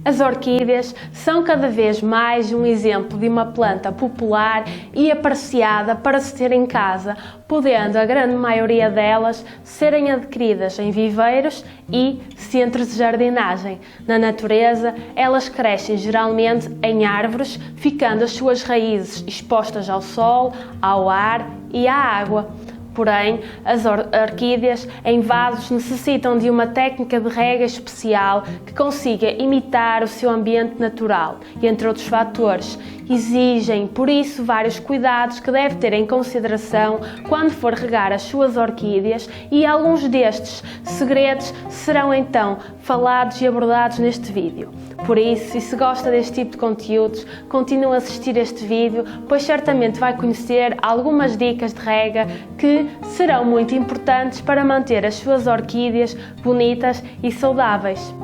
As orquídeas são cada vez mais um exemplo de uma planta popular e apreciada para se ter em casa, podendo a grande maioria delas serem adquiridas em viveiros e centros de jardinagem. Na natureza, elas crescem geralmente em árvores, ficando as suas raízes expostas ao sol, ao ar e à água. Porém, as orquídeas em vasos necessitam de uma técnica de rega especial que consiga imitar o seu ambiente natural e, entre outros fatores, exigem, por isso, vários cuidados que deve ter em consideração quando for regar as suas orquídeas, e alguns destes segredos serão então falados e abordados neste vídeo. Por isso, e se gosta deste tipo de conteúdos, continue a assistir este vídeo, pois certamente vai conhecer algumas dicas de rega que serão muito importantes para manter as suas orquídeas bonitas e saudáveis.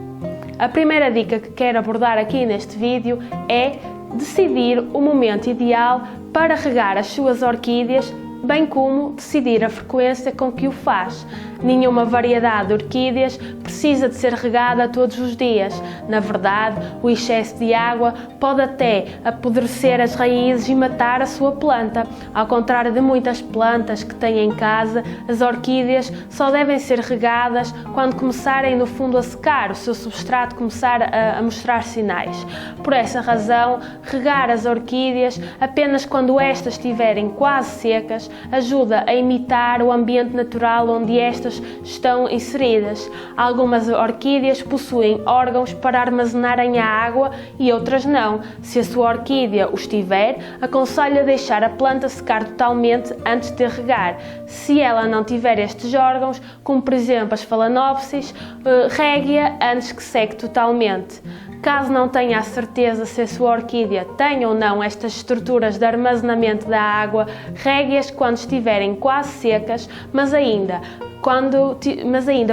A primeira dica que quero abordar aqui neste vídeo é decidir o momento ideal para regar as suas orquídeas, bem como decidir a frequência com que o faz. Nenhuma variedade de orquídeas precisa de ser regada todos os dias. Na verdade, o excesso de água pode até apodrecer as raízes e matar a sua planta. Ao contrário de muitas plantas que têm em casa, as orquídeas só devem ser regadas quando começarem no fundo a secar, o seu substrato começar a mostrar sinais. Por essa razão, regar as orquídeas apenas quando estas estiverem quase secas ajuda a imitar o ambiente natural onde estas estão inseridas. Algumas orquídeas possuem órgãos para armazenarem a água e outras não. Se a sua orquídea os tiver, aconselho a deixar a planta secar totalmente antes de regar. Se ela não tiver estes órgãos, como por exemplo as Phalaenopsis, regue-a antes que seque totalmente. Caso não tenha a certeza se a sua orquídea tem ou não estas estruturas de armazenamento da água, regue-as quando estiverem quase secas, mas ainda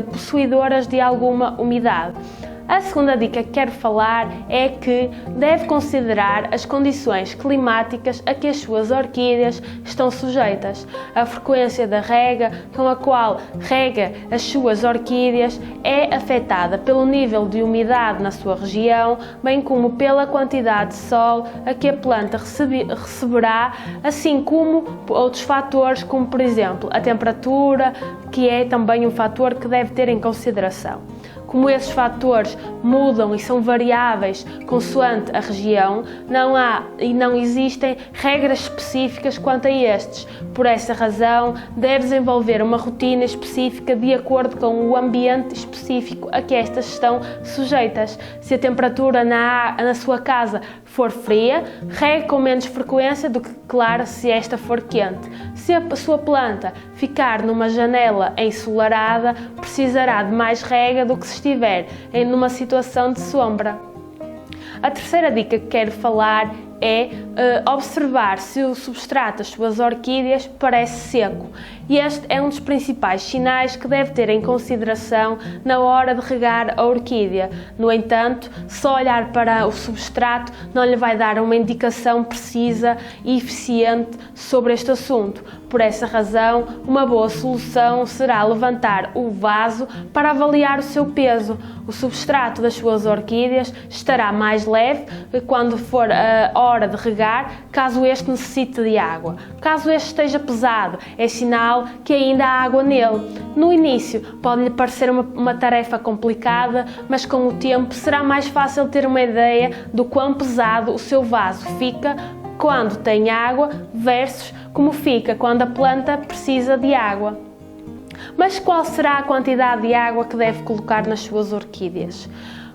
possuidoras de alguma umidade. A segunda dica que quero falar é que deve considerar as condições climáticas a que as suas orquídeas estão sujeitas. A frequência da rega com a qual rega as suas orquídeas é afetada pelo nível de umidade na sua região, bem como pela quantidade de sol a que a planta receberá, assim como outros fatores, como por exemplo a temperatura, que é também um fator que deve ter em consideração. Como esses fatores mudam e são variáveis consoante a região, não há e não existem regras específicas quanto a estes. Por essa razão, deve desenvolver uma rotina específica de acordo com o ambiente específico a que estas estão sujeitas. Se a temperatura na sua casa for fria, regue com menos frequência do que, claro, se esta for quente. Se a sua planta ficar numa janela ensolarada, precisará de mais rega do que se estiver numa situação de sombra. A terceira dica que quero falar é observar se o substrato das suas orquídeas parece seco. E este é um dos principais sinais que deve ter em consideração na hora de regar a orquídea. No entanto, só olhar para o substrato não lhe vai dar uma indicação precisa e eficiente sobre este assunto. Por essa razão, uma boa solução será levantar o vaso para avaliar o seu peso. O substrato das suas orquídeas estará mais leve quando for a hora de regar, caso este necessite de água. Caso este esteja pesado, é sinal que ainda há água nele. No início pode-lhe parecer uma tarefa complicada, mas com o tempo será mais fácil ter uma ideia do quão pesado o seu vaso fica quando tem água versus como fica quando a planta precisa de água. Mas qual será a quantidade de água que deve colocar nas suas orquídeas?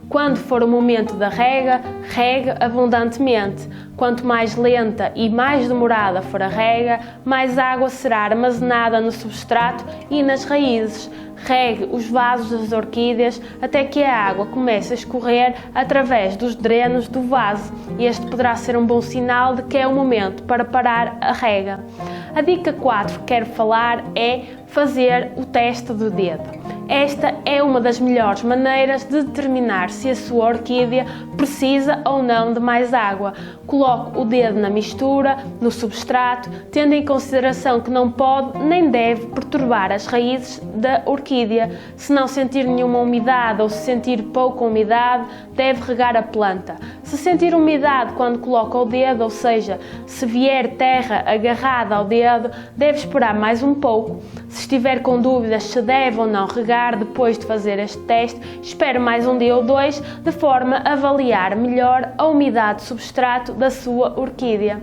Quando for o momento da rega, regue abundantemente. Quanto mais lenta e mais demorada for a rega, mais água será armazenada no substrato e nas raízes. Regue os vasos das orquídeas até que a água comece a escorrer através dos drenos do vaso. Este poderá ser um bom sinal de que é o momento para parar a rega. A dica 4 que quero falar é fazer o teste do dedo. Esta é uma das melhores maneiras de determinar se a sua orquídea precisa ou não de mais água. Coloque o dedo na mistura, no substrato, tendo em consideração que não pode nem deve perturbar as raízes da orquídea. Se não sentir nenhuma umidade ou se sentir pouca umidade, deve regar a planta. Se sentir umidade quando coloca o dedo, ou seja, se vier terra agarrada ao dedo, deve esperar mais um pouco. Se estiver com dúvidas se deve ou não regar depois de fazer este teste, espere mais um dia ou dois, de forma a avaliar melhor a umidade do substrato da sua orquídea.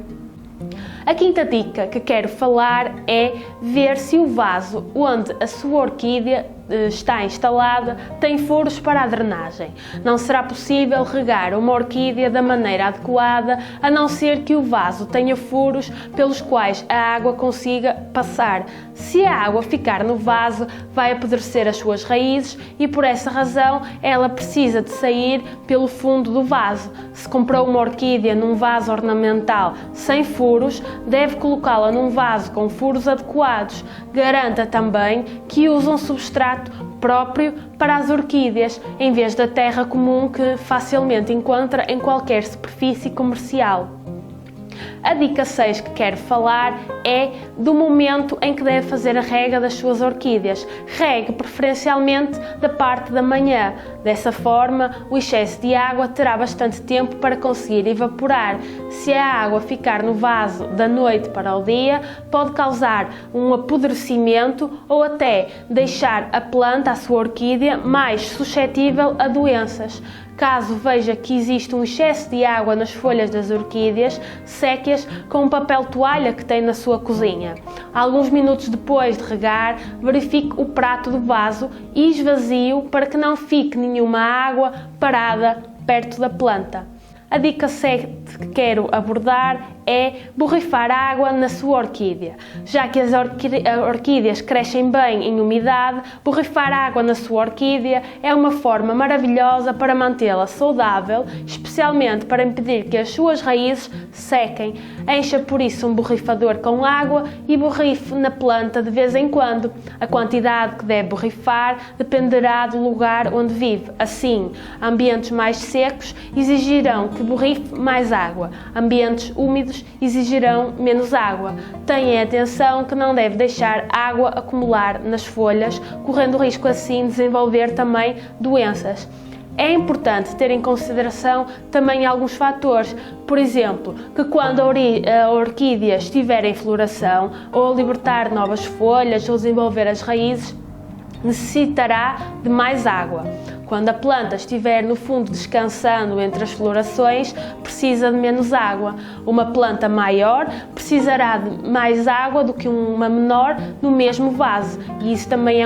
A quinta dica que quero falar é ver se o vaso onde a sua orquídea está instalada tem furos para a drenagem. Não será possível regar uma orquídea da maneira adequada a não ser que o vaso tenha furos pelos quais a água consiga passar. Se a água ficar no vaso, vai apodrecer as suas raízes e por essa razão ela precisa de sair pelo fundo do vaso. Se comprou uma orquídea num vaso ornamental sem furos, deve colocá-la num vaso com furos adequados. Garanta também que use um substrato próprio para as orquídeas, em vez da terra comum que facilmente encontra em qualquer superfície comercial. A dica 6 que quero falar é do momento em que deve fazer a rega das suas orquídeas. Regue preferencialmente da parte da manhã. Dessa forma, o excesso de água terá bastante tempo para conseguir evaporar. Se a água ficar no vaso da noite para o dia, pode causar um apodrecimento ou até deixar a planta, a sua orquídea, mais suscetível a doenças. Caso veja que existe um excesso de água nas folhas das orquídeas, seque-as com um papel toalha que tem na sua cozinha. Alguns minutos depois de regar, verifique o prato do vaso e esvazie-o para que não fique nenhuma água parada perto da planta. A dica 7 que quero abordar é borrifar água na sua orquídea. Já que as orquídeas crescem bem em umidade, borrifar água na sua orquídea é uma forma maravilhosa para mantê-la saudável, especialmente para impedir que as suas raízes sequem. Encha por isso um borrifador com água e borrife na planta de vez em quando. A quantidade que deve borrifar dependerá do lugar onde vive. Assim, ambientes mais secos exigirão que borrife mais água. Ambientes úmidos exigirão menos água. Tenha atenção que não deve deixar água acumular nas folhas, correndo o risco assim de desenvolver também doenças. É importante ter em consideração também alguns fatores, por exemplo, que quando a orquídea estiver em floração ou a libertar novas folhas ou desenvolver as raízes, necessitará de mais água. Quando a planta estiver no fundo descansando entre as florações, precisa de menos água. Uma planta maior precisará de mais água do que uma menor no mesmo vaso, e isso também é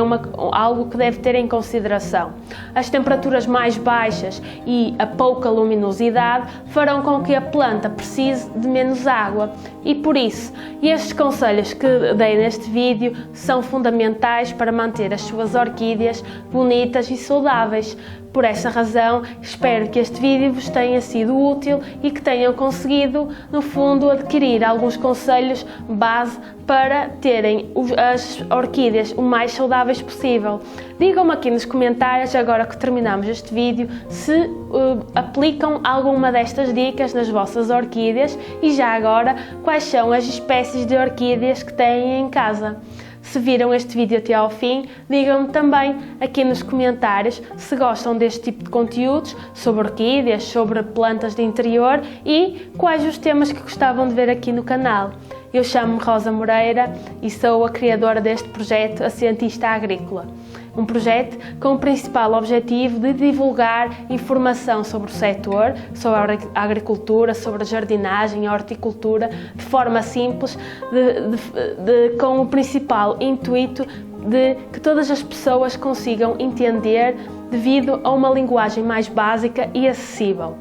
algo que deve ter em consideração. As temperaturas mais baixas e a pouca luminosidade farão com que a planta precise de menos água, e por isso, estes conselhos que dei neste vídeo são fundamentais para manter as suas orquídeas bonitas e saudáveis. Por essa razão, espero que este vídeo vos tenha sido útil e que tenham conseguido, no fundo, adquirir alguns conselhos base para terem as orquídeas o mais saudáveis possível. Digam-me aqui nos comentários, agora que terminamos este vídeo, se aplicam alguma destas dicas nas vossas orquídeas e já agora, quais são as espécies de orquídeas que têm em casa. Se viram este vídeo até ao fim, digam-me também aqui nos comentários se gostam deste tipo de conteúdos sobre orquídeas, sobre plantas de interior e quais os temas que gostavam de ver aqui no canal. Eu chamo-me Rosa Moreira e sou a criadora deste projeto, a Cientista Agrícola. Um projeto com o principal objetivo de divulgar informação sobre o setor, sobre a agricultura, sobre a jardinagem, a horticultura, de forma simples, com o principal intuito de que todas as pessoas consigam entender devido a uma linguagem mais básica e acessível.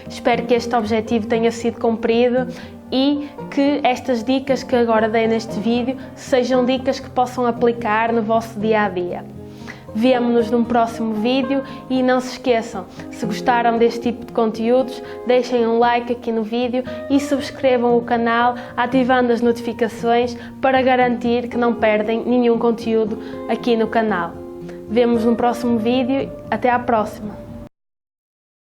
Espero que este objetivo tenha sido cumprido e que estas dicas que agora dei neste vídeo sejam dicas que possam aplicar no vosso dia-a-dia. Vemo-nos num próximo vídeo e não se esqueçam, se gostaram deste tipo de conteúdos, deixem um like aqui no vídeo e subscrevam o canal ativando as notificações para garantir que não perdem nenhum conteúdo aqui no canal. Vemo-nos no próximo vídeo. Até à próxima!